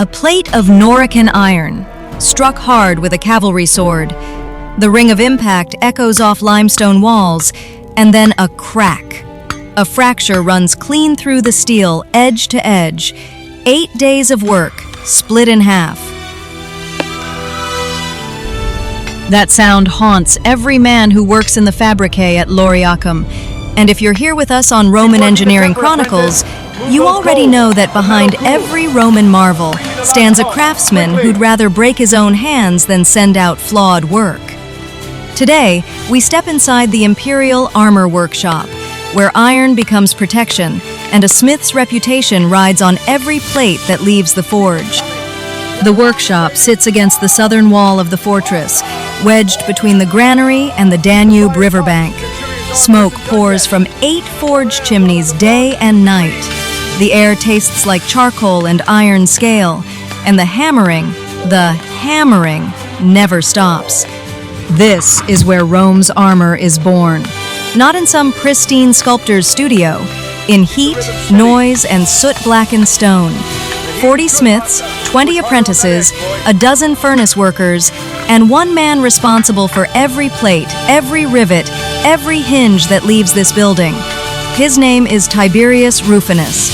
A plate of Lorican iron, struck hard with a cavalry sword. The ring of impact echoes off limestone walls, and then a crack. A fracture runs clean through the steel, edge to edge. 8 days of work, split in half. That sound haunts every man who works in the fabricae at Lorica. And if you're here with us on Roman Engineering Chronicles, you already know that behind every Roman marvel stands a craftsman who'd rather break his own hands than send out flawed work. Today, we step inside the imperial armor workshop, where iron becomes protection and a smith's reputation rides on every plate that leaves the forge. The workshop sits against the southern wall of the fortress, wedged between the granary and the Danube riverbank. Smoke pours from 8 forge chimneys day and night. The air tastes like charcoal and iron scale, and the hammering never stops. This is where Rome's armor is born. Not in some pristine sculptor's studio, in heat, noise, and soot-blackened stone. 40 smiths, 20 apprentices, a dozen furnace workers, and one man responsible for every plate, every rivet, every hinge that leaves this building. His name is Tiberius Rufinus,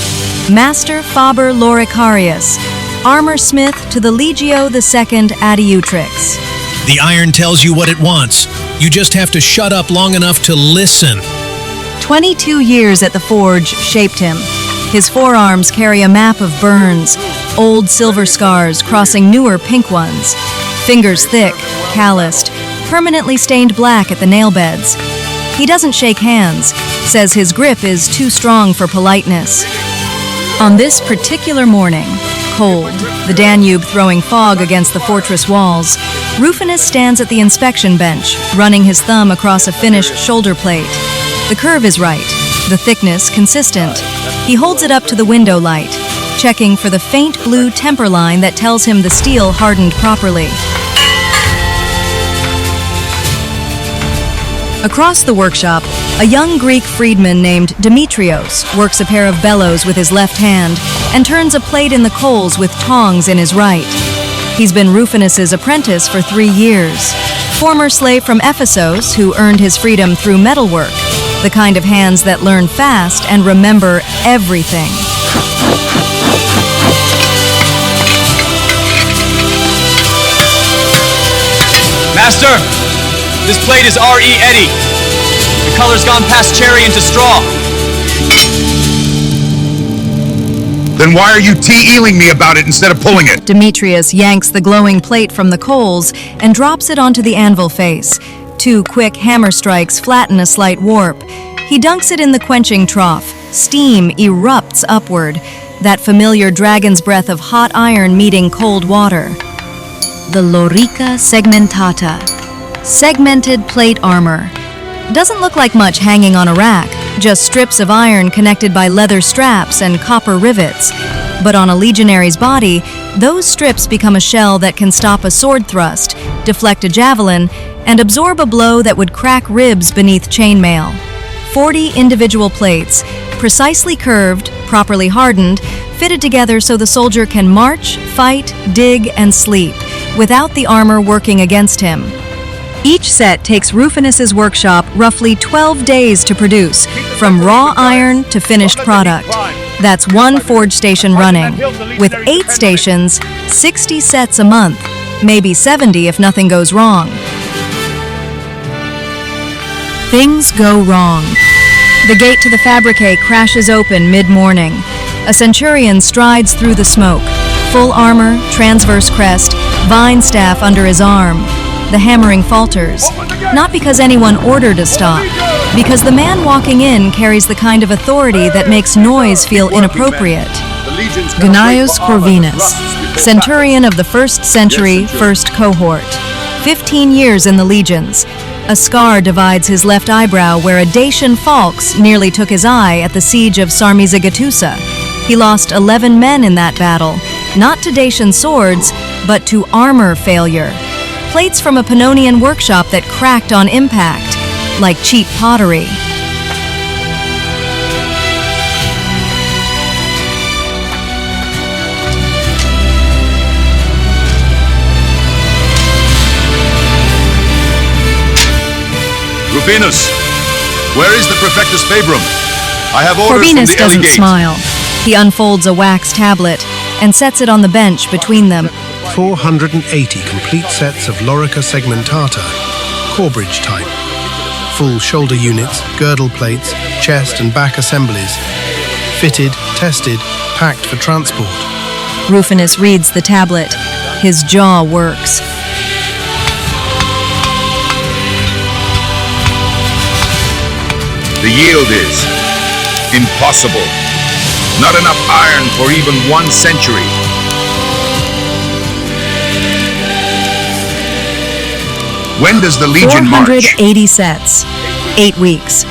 Master Faber Loricarius, armor smith to the Legio II Adiutrix. The iron tells you what it wants. You just have to shut up long enough to listen. 22 years at the forge shaped him. His forearms carry a map of burns, old silver scars crossing newer pink ones. Fingers thick, calloused, permanently stained black at the nail beds. He doesn't shake hands, says his grip is too strong for politeness. On this particular morning, cold, the Danube throwing fog against the fortress walls, Rufinus stands at the inspection bench, running his thumb across a finished shoulder plate. The curve is right, the thickness consistent. He holds it up to the window light, checking for the faint blue temper line that tells him the steel hardened properly. Across the workshop, a young Greek freedman named Demetrios works a pair of bellows with his left hand and turns a plate in the coals with tongs in his right. He's been Rufinus's apprentice for 3 years. Former slave from Ephesus who earned his freedom through metalwork, the kind of hands that learn fast and remember everything. Master, this plate is R.E. Eddy. The color's gone past cherry into straw. Then why are you T-eeling me about it instead of pulling it? Demetrius yanks the glowing plate from the coals and drops it onto the anvil face. 2 quick hammer strikes flatten a slight warp. He dunks it in the quenching trough. Steam erupts upward, that familiar dragon's breath of hot iron meeting cold water. The Lorica Segmentata. Segmented plate armor. Doesn't look like much hanging on a rack, just strips of iron connected by leather straps and copper rivets. But on a legionary's body, those strips become a shell that can stop a sword thrust, deflect a javelin, and absorb a blow that would crack ribs beneath chainmail. 40 individual plates, precisely curved, properly hardened, fitted together so the soldier can march, fight, dig, and sleep, without the armor working against him. Each set takes Rufinus's workshop roughly 12 days to produce, from raw iron to finished product. That's 1 forge station running. With 8 stations, 60 sets a month, maybe 70 if nothing goes wrong. Things go wrong. The gate to the fabricae crashes open mid-morning. A centurion strides through the smoke, full armor, transverse crest, vine staff under his arm. The hammering falters, not because anyone ordered a stop, because the man walking in carries the kind of authority that makes noise feel inappropriate. Gnaeus Corvinus, centurion of the 1st century, 1st cohort. 15 years in the legions. A scar divides his left eyebrow where a Dacian falx nearly took his eye at the siege of Sarmizegetusa. He lost 11 men in that battle, not to Dacian swords, but to armor failure. Plates from a Pannonian workshop that cracked on impact, like cheap pottery. Corvinus, where is the Prefectus Fabrum? I have orders Corvinus from the doesn't Elegate. smile. He unfolds a wax tablet and sets it on the bench between them. 480 complete sets of Lorica Segmentata, Corbridge type. Full shoulder units, girdle plates, chest and back assemblies. Fitted, tested, packed for transport. Rufinus reads the tablet. His jaw works. The yield is impossible. Not enough iron for even 1 century. When does the Legion march? 480 sets. 8 weeks.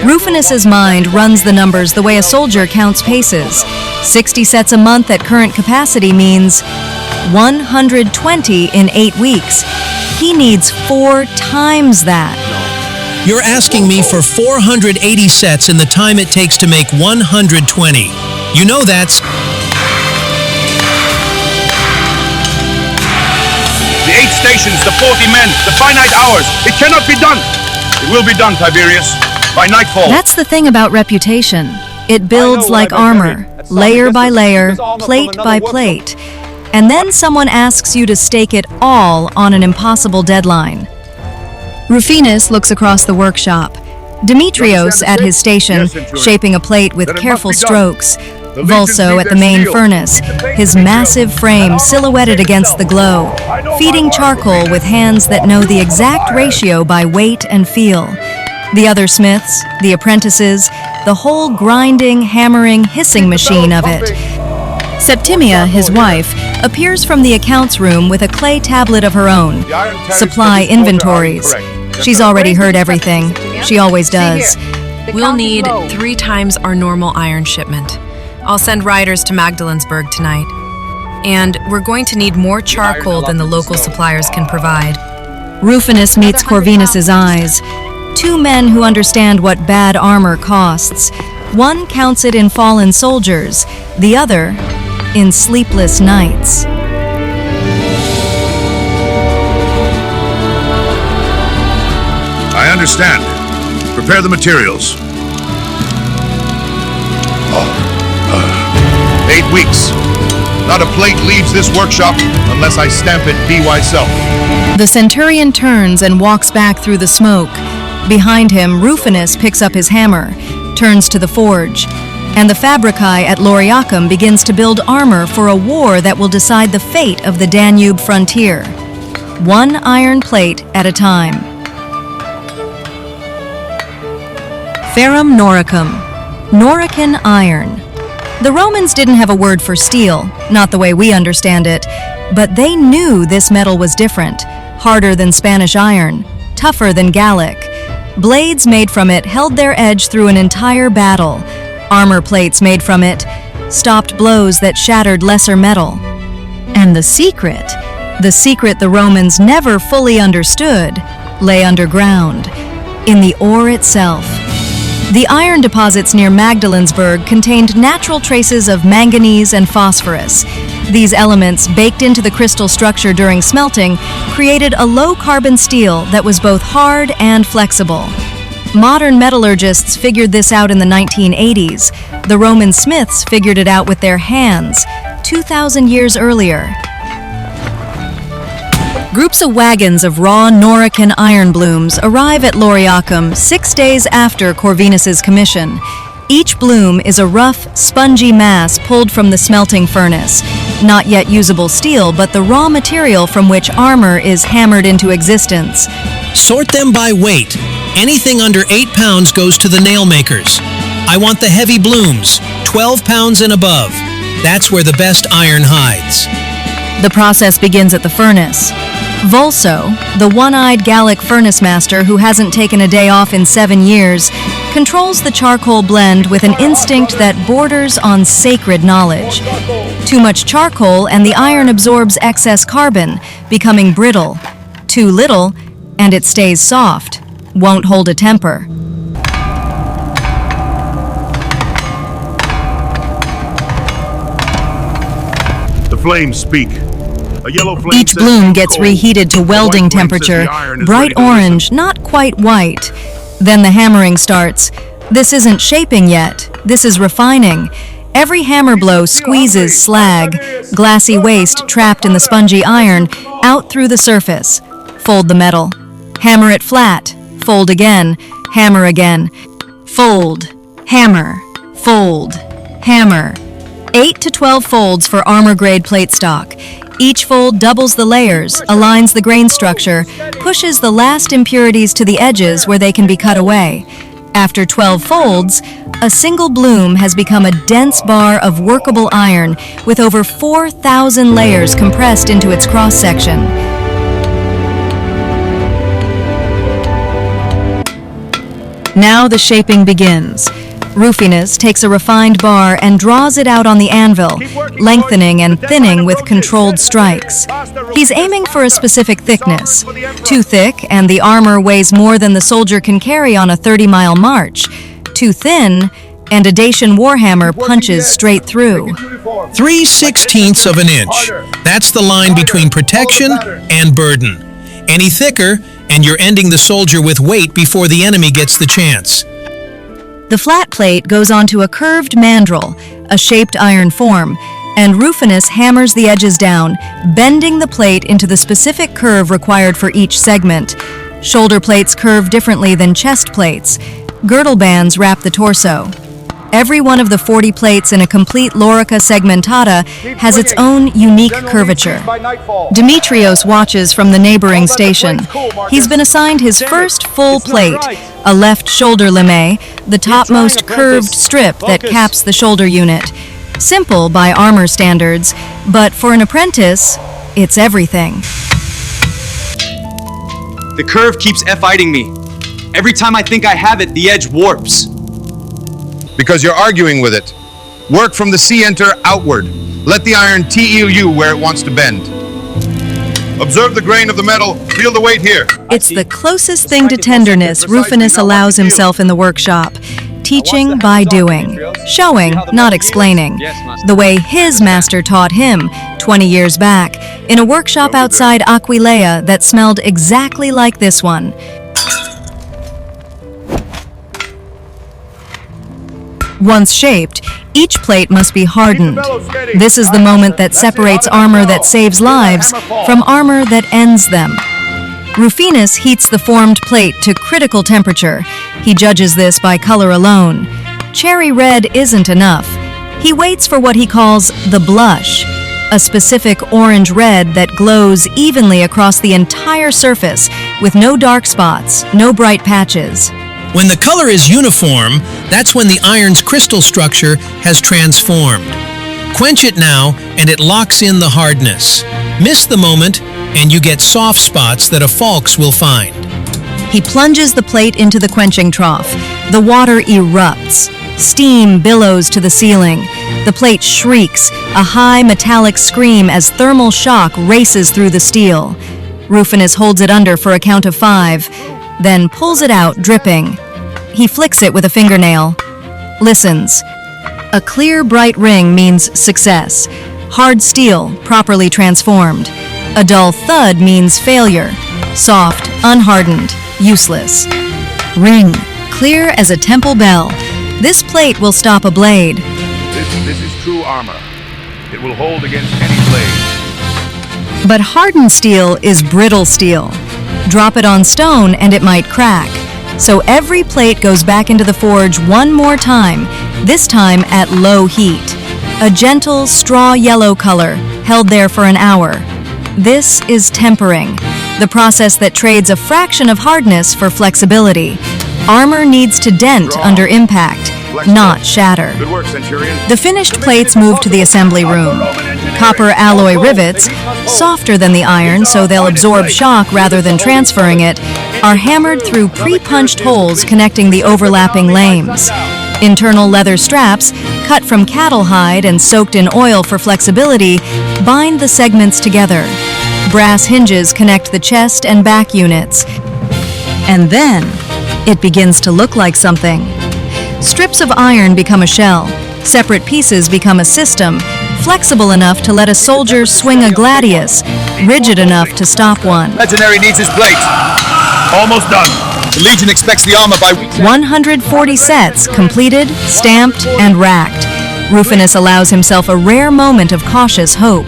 Rufinus's mind runs the numbers the way a soldier counts paces. 60 sets a month at current capacity means 120 in 8 weeks. He needs 4 times that. You're asking me for 480 sets in the time it takes to make 120. You know that's... The 8 stations, the 40 men, the finite hours. It cannot be done. It will be done, Tiberius. By nightfall. That's the thing about reputation. It builds like armor, layer by layer, plate by plate. And then someone asks you to stake it all on an impossible deadline. Rufinus looks across the workshop. Demetrios at his station, shaping a plate with careful strokes. Volso at the main furnace, his massive frame silhouetted against the glow, feeding charcoal with hands that know the exact ratio by weight and feel. The other smiths, the apprentices, the whole grinding, hammering, hissing machine of it. Septimia, his wife, appears from the accounts room with a clay tablet of her own. Supply inventories. She's already heard everything. She always does. We'll need 3 times our normal iron shipment. I'll send riders to Magdalensburg tonight. And we're going to need more charcoal than the local suppliers can provide. Rufinus meets Corvinus's eyes. 2 men who understand what bad armor costs. One counts it in fallen soldiers, the other in sleepless nights. I understand. Prepare the materials. 8 weeks. Not a plate leaves this workshop unless I stamp it be self. The centurion turns and walks back through the smoke. Behind him, Rufinus picks up his hammer, turns to the forge, and the fabricae at Loriacum begins to build armor for a war that will decide the fate of the Danube frontier. 1 iron plate at a time. Ferrum Noricum, Norican iron. The Romans didn't have a word for steel, not the way we understand it, but they knew this metal was different, harder than Spanish iron, tougher than Gallic. Blades made from it held their edge through an entire battle. Armor plates made from it stopped blows that shattered lesser metal. And the secret the Romans never fully understood, lay underground, in the ore itself. The iron deposits near Magdalensburg contained natural traces of manganese and phosphorus. These elements, baked into the crystal structure during smelting, created a low-carbon steel that was both hard and flexible. Modern metallurgists figured this out in the 1980s. The Roman smiths figured it out with their hands 2,000 years earlier. Groups of wagons of raw Norican iron blooms arrive at Loriacum 6 days after Corvinus's commission. Each bloom is a rough, spongy mass pulled from the smelting furnace. Not yet usable steel, but the raw material from which armor is hammered into existence. Sort them by weight. Anything under 8 pounds goes to the nail makers. I want the heavy blooms, 12 pounds and above. That's where the best iron hides. The process begins at the furnace. Volso, the one-eyed Gallic furnace master who hasn't taken a day off in 7 years, controls the charcoal blend with an instinct that borders on sacred knowledge. Too much charcoal and the iron absorbs excess carbon, becoming brittle. Too little, and it stays soft, won't hold a temper. The flames speak. A yellow flame Each says bloom keep gets cold. reheated to A white welding flame says temperature, the iron is bright ready to listen. orange, not quite white. Then the hammering starts. This isn't shaping yet. This is refining. Every hammer blow squeezes slag, glassy waste trapped in the spongy iron, out through the surface. Fold the metal. Hammer it flat. Fold again. Hammer again. Fold. Hammer. Fold. Hammer. 8 to 12 folds for armor-grade plate stock. Each fold doubles the layers, aligns the grain structure, pushes the last impurities to the edges where they can be cut away. After 12 folds, a single bloom has become a dense bar of workable iron with over 4,000 layers compressed into its cross-section. Now the shaping begins. Rufinus takes a refined bar and draws it out on the anvil, lengthening and thinning with controlled strikes. He's aiming for a specific thickness. Too thick, and the armor weighs more than the soldier can carry on a 30-mile march. Too thin, and a Dacian warhammer punches straight through. 3/16 of an inch. That's the line between protection and burden. Any thicker, and you're ending the soldier with weight before the enemy gets the chance. The flat plate goes onto a curved mandrel, a shaped iron form, and Rufinus hammers the edges down, bending the plate into the specific curve required for each segment. Shoulder plates curve differently than chest plates. Girdle bands wrap the torso. Every one of the 40 plates in a complete Lorica segmentata has its own unique curvature. Demetrios watches from the neighboring station. He's been assigned his first full plate, a left shoulder lame, the topmost curved strip that caps the shoulder unit. Simple by armor standards, but for an apprentice, it's everything. The curve keeps F-fighting me. Every time I think I have it, the edge warps. Because you're arguing with it. Work from the C-enter outward. Let the iron TEU you where it wants to bend. Observe the grain of the metal. Feel the weight here. It's the closest thing to tenderness Rufinus allows himself in the workshop. Teaching by doing. Showing, not explaining. The way his master taught him 20 years back in a workshop outside Aquileia that smelled exactly like this one. Once shaped, each plate must be hardened. This is the moment that separates armor that saves lives from armor that ends them. Rufinus heats the formed plate to critical temperature. He judges this by color alone. Cherry red isn't enough. He waits for what he calls the blush, a specific orange red that glows evenly across the entire surface with no dark spots, no bright patches. When the color is uniform, that's when the iron's crystal structure has transformed. Quench it now, and it locks in the hardness. Miss the moment, and you get soft spots that a Falx will find. He plunges the plate into the quenching trough. The water erupts. Steam billows to the ceiling. The plate shrieks, a high metallic scream as thermal shock races through the steel. Rufinus holds it under for a count of 5, then pulls it out, dripping. He flicks it with a fingernail. Listens. A clear, bright ring means success. Hard steel, properly transformed. A dull thud means failure. Soft, unhardened, useless. Ring, clear as a temple bell. This plate will stop a blade. This is true armor. It will hold against any blade. But hardened steel is brittle steel. Drop it on stone and it might crack. So every plate goes back into the forge one more time, this time at low heat. A gentle straw yellow color, held there for an hour. This is tempering, the process that trades a fraction of hardness for flexibility. Armor needs to dent under impact, not shatter. Good work, Centurion. The finished plates move to the assembly room. Copper alloy rivets, softer than the iron so they'll absorb shock rather than transferring it, are hammered through pre-punched holes connecting the overlapping lames. Internal leather straps, cut from cattle hide and soaked in oil for flexibility, bind the segments together. Brass hinges connect the chest and back units. And then, it begins to look like something. Strips of iron become a shell. Separate pieces become a system, flexible enough to let a soldier swing a gladius, rigid enough to stop one. Legionary needs his plate. Almost done. The Legion expects the armor by week's end. 140 sets completed, stamped, and racked. Rufinus allows himself a rare moment of cautious hope.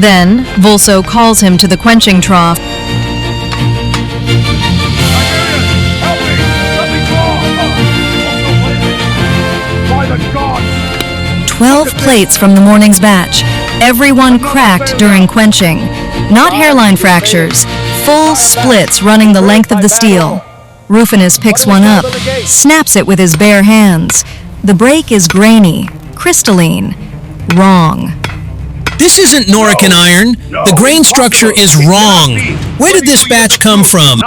Then, Vulso calls him to the quenching trough. By the gods! 12 plates from the morning's batch, everyone cracked during quenching. Not hairline fractures, full splits running the length of the steel. Rufinus picks one up, snaps it with his bare hands. The break is grainy, crystalline. Wrong. This isn't Norican iron. The grain structure is wrong. Where did this batch come from?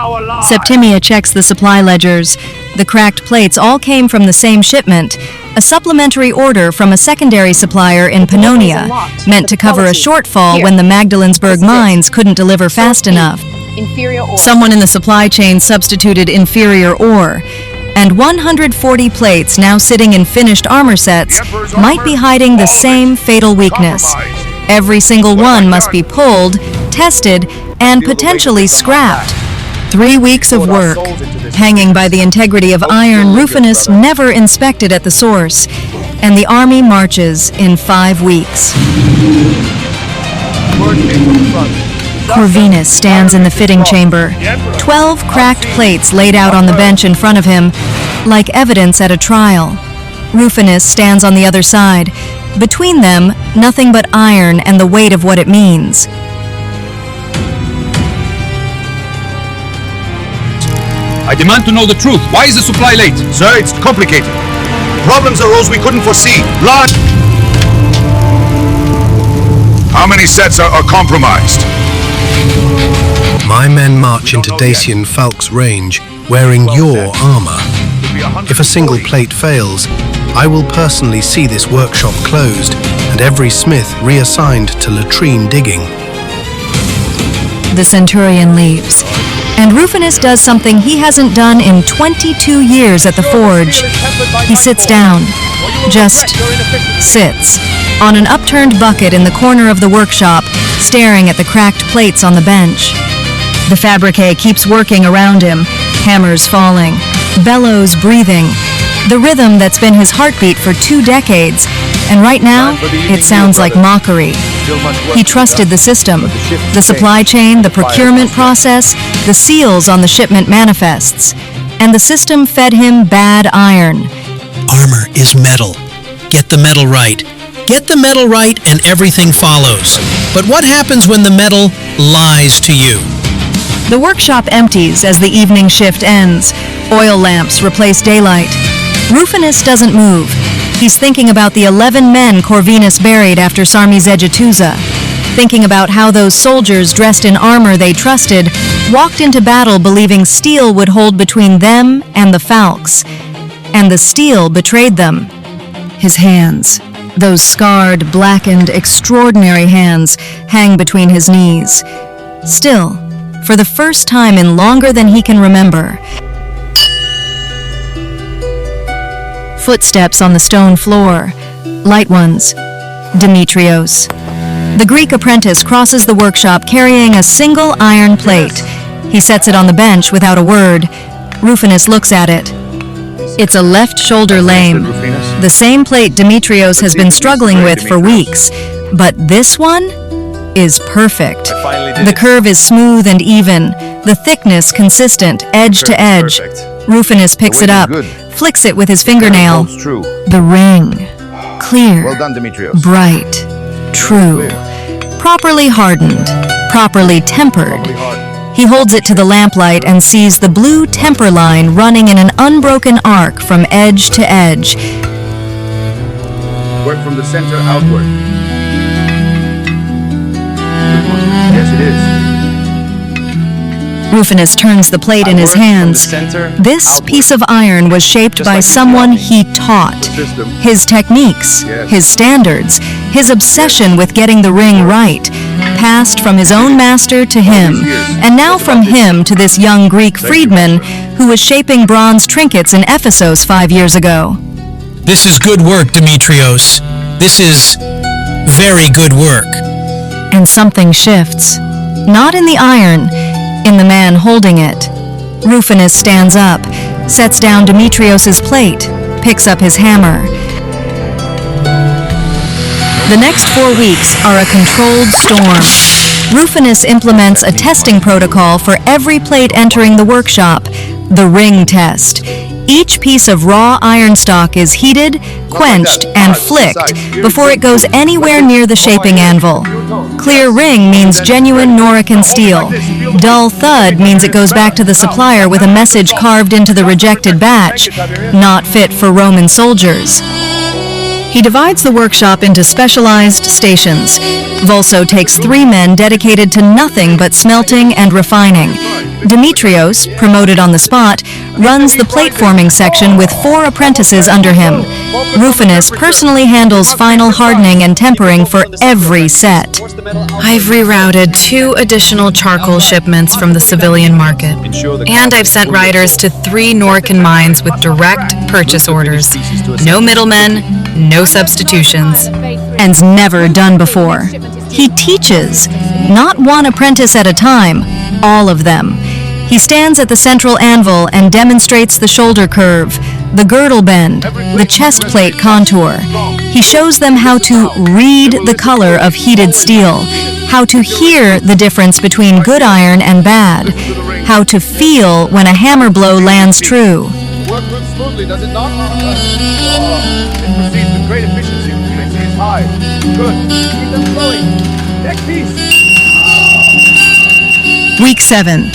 Septimia checks the supply ledgers. The cracked plates all came from the same shipment, a supplementary order from a secondary supplier in Pannonia, meant to cover a shortfall when the Magdalensburg mines couldn't deliver fast enough. Someone in the supply chain substituted inferior ore, and 140 plates now sitting in finished armor sets might be hiding the same fatal weakness. Every single one must be pulled, tested, and potentially scrapped. 3 weeks of work, hanging by the integrity of iron Rufinus never inspected at the source, and the army marches in 5 weeks. Corvinus stands in the fitting chamber, 12 cracked plates laid out on the bench in front of him, like evidence at a trial. Rufinus stands on the other side. Between them, nothing but iron and the weight of what it means. I demand to know the truth. Why is the supply late? Sir, it's complicated. Problems arose we couldn't foresee. Large. How many sets are compromised? My men march into Dacian Falk's range wearing your armor. If a single plate fails, I will personally see this workshop closed and every smith reassigned to latrine digging. The Centurion leaves, and Rufinus does something he hasn't done in 22 years at the forge. He sits down, just sits, on an upturned bucket in the corner of the workshop, staring at the cracked plates on the bench. The fabricae keeps working around him, hammers falling, bellows breathing, the rhythm that's been his heartbeat for 2 decades, and right now, it sounds like mockery. He trusted the system, the supply chain, the procurement process, the seals on the shipment manifests, and the system fed him bad iron. Armor is metal. Get the metal right. Get the metal right and everything follows. But what happens when the metal lies to you? The workshop empties as the evening shift ends. Oil lamps replace daylight. Rufinus doesn't move. He's thinking about the 11 men Corvinus buried after Sarmizegetusa, thinking about how those soldiers dressed in armor they trusted walked into battle believing steel would hold between them and the Falks. And the steel betrayed them. His hands, those scarred, blackened, extraordinary hands, hang between his knees. Still, for the first time in longer than he can remember, footsteps on the stone floor, light ones, Demetrios. The Greek apprentice crosses the workshop carrying a single iron plate. He sets it on the bench without a word. Rufinus looks at it. It's a left shoulder lame, the same plate Demetrios has been struggling with for weeks, but this one is perfect. The curve is smooth and even, the thickness consistent, edge to edge. Rufinus picks it up, flicks it with his fingernail. The ring. Clear. Well done, Demetrios. Bright. True. Properly hardened. Properly tempered. He holds it to the lamplight and sees the blue temper line running in an unbroken arc from edge to edge. Work from the center outward. Yes, it is. Rufinus turns the plate in his hands. This piece of iron was shaped by someone he taught. His techniques, his standards, his obsession with getting the ring right, passed from his own master to him, and now from him to this young Greek freedman who was shaping bronze trinkets in Ephesus 5 years ago. This is good work, Demetrios. This is very good work. And something shifts. Not in the iron, in the man holding it. Rufinus stands up, sets down Demetrios's plate, picks up his hammer. The next 4 weeks are a controlled storm. Rufinus implements a testing protocol for every plate entering the workshop, the ring test. Each piece of raw iron stock is heated, quenched, and flicked before it goes anywhere near the shaping anvil. Clear ring means genuine Lorican steel. Dull thud means it goes back to the supplier with a message carved into the rejected batch, not fit for Roman soldiers. He divides the workshop into specialized stations. Volso takes 3 men dedicated to nothing but smelting and refining. Demetrios, promoted on the spot, runs the plate forming section with 4 apprentices under him. Rufinus personally handles final hardening and tempering for every set. I've rerouted 2 additional charcoal shipments from the civilian market, and I've sent riders to 3 Lorican mines with direct purchase orders. No middlemen, no substitutions. And's never done before. He teaches, not 1 apprentice at a time, all of them. He stands at the central anvil and demonstrates the shoulder curve, the girdle bend, the chest plate contour. He shows them how to read the color of heated steel, how to hear the difference between good iron and bad, how to feel when a hammer blow lands true. Work moves smoothly, does it not? It proceeds with great efficiency. Efficiency is high. Good. Keep them flowing. Next piece. Week 7.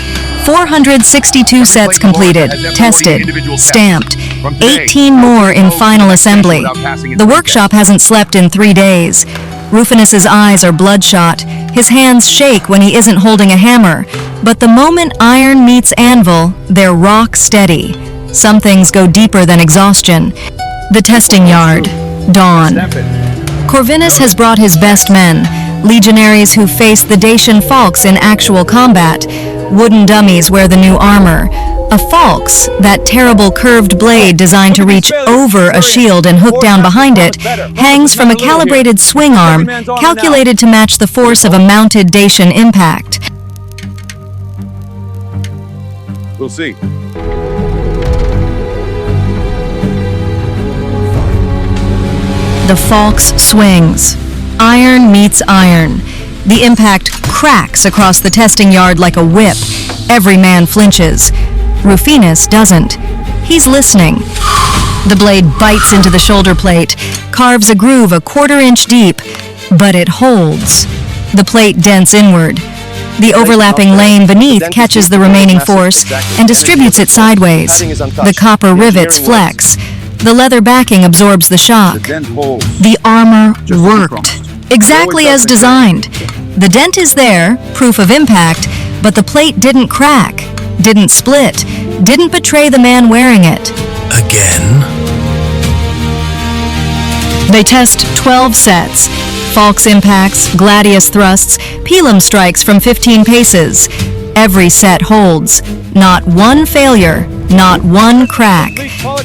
462 sets completed, tested, stamped, 18 more in final assembly. The workshop hasn't slept in 3 days. Rufinus's eyes are bloodshot. His hands shake when he isn't holding a hammer. But the moment iron meets anvil, they're rock steady. Some things go deeper than exhaustion. The testing yard. Dawn. Corvinus has brought his best men, legionaries who face the Dacian falks in actual combat. Wooden dummies wear the new armor. A falx, that terrible curved blade designed to reach over a shield and hook down behind it, hangs from a calibrated swing arm calculated to match the force of a mounted Dacian impact. We'll see. The falx swings. Iron meets iron. The impact cracks across the testing yard like a whip. Every man flinches. Rufinus doesn't. He's listening. The blade bites into the shoulder plate, carves a groove a 1/4 inch deep, but it holds. The plate dents inward. The overlapping lane beneath catches the remaining force and distributes it sideways. The copper rivets flex. The leather backing absorbs the shock. The armor worked. Exactly as designed. The dent is there, proof of impact, but the plate didn't crack, didn't split, didn't betray the man wearing it. Again? They test 12 sets. Falx impacts, gladius thrusts, pilum strikes from 15 paces. Every set holds. Not one failure, not one crack.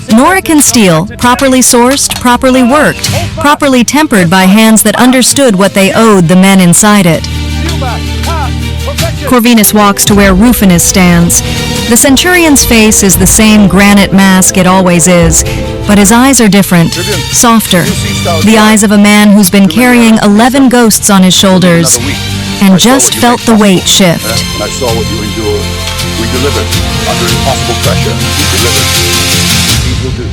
Lorican steel, properly sourced, properly worked, properly tempered by hands that understood what they owed the men inside it. Corvinus walks to where Rufinus stands. The centurion's face is the same granite mask it always is, but his eyes are different, softer. The eyes of a man who's been carrying 11 ghosts on his shoulders and just felt the weight shift. I saw what you endured. We delivered. Under impossible pressure, we delivered. These will do.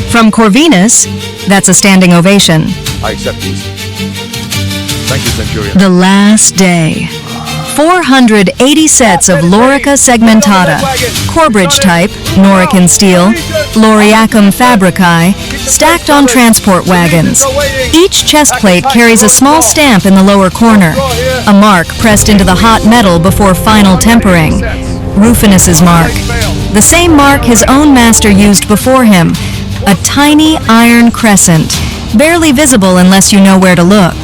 From Corvinus, that's a standing ovation. I accept these. Thank you, Centurion. The last day. 480 sets of Lorica segmentata, Corbridge type, Lorican steel, Loriacum fabricae, stacked on transport wagons. Each chest plate carries a small stamp in the lower corner, a mark pressed into the hot metal before final tempering. Rufinus's mark, the same mark his own master used before him, a tiny iron crescent, barely visible unless you know where to look.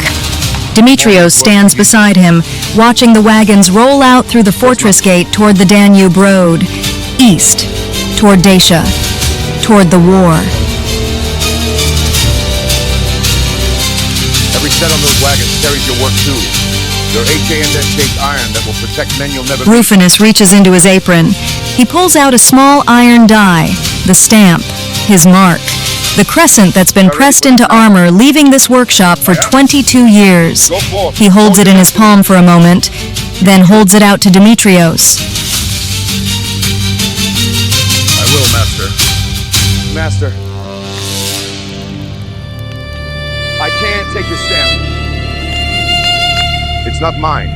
Demetrios stands beside him, watching the wagons roll out through the fortress gate toward the Danube road, east, toward Dacia, toward the war. Every set on those wagons carries your work too. Your H-A-N-D-shaped iron that will protect men you'll never meet. Rufinus reaches into his apron. He pulls out a small iron die, the stamp, his mark, the crescent that's been pressed into armor, leaving this workshop for 22 years. He holds it in his palm for a moment, then holds it out to Demetrios. I will, Master. Master. I can't take your stamp. It's not mine.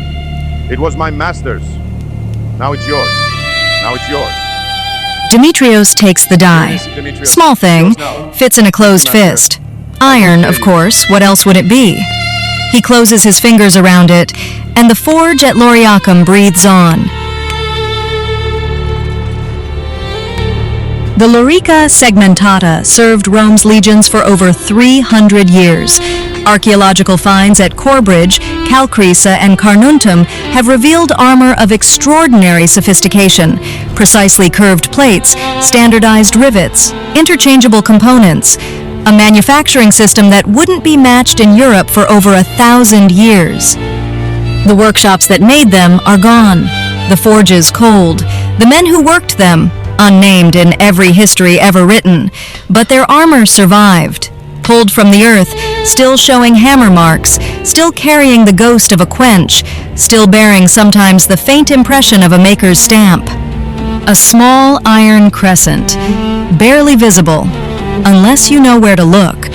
It was my master's. Now it's yours. Now it's yours. Demetrios takes the die. Small thing, fits in a closed fist. Iron, of course, what else would it be? He closes his fingers around it, and the forge at Loriacum breathes on. The Lorica Segmentata served Rome's legions for over 300 years. Archaeological finds at Corbridge, Calcrisa, and Carnuntum have revealed armor of extraordinary sophistication, precisely curved plates, standardized rivets, interchangeable components, a manufacturing system that wouldn't be matched in Europe for over 1,000 years. The workshops that made them are gone, the forges cold, the men who worked them unnamed in every history ever written, but their armor survived. Pulled from the earth, still showing hammer marks, still carrying the ghost of a quench, still bearing sometimes the faint impression of a maker's stamp. A small iron crescent, barely visible, unless you know where to look.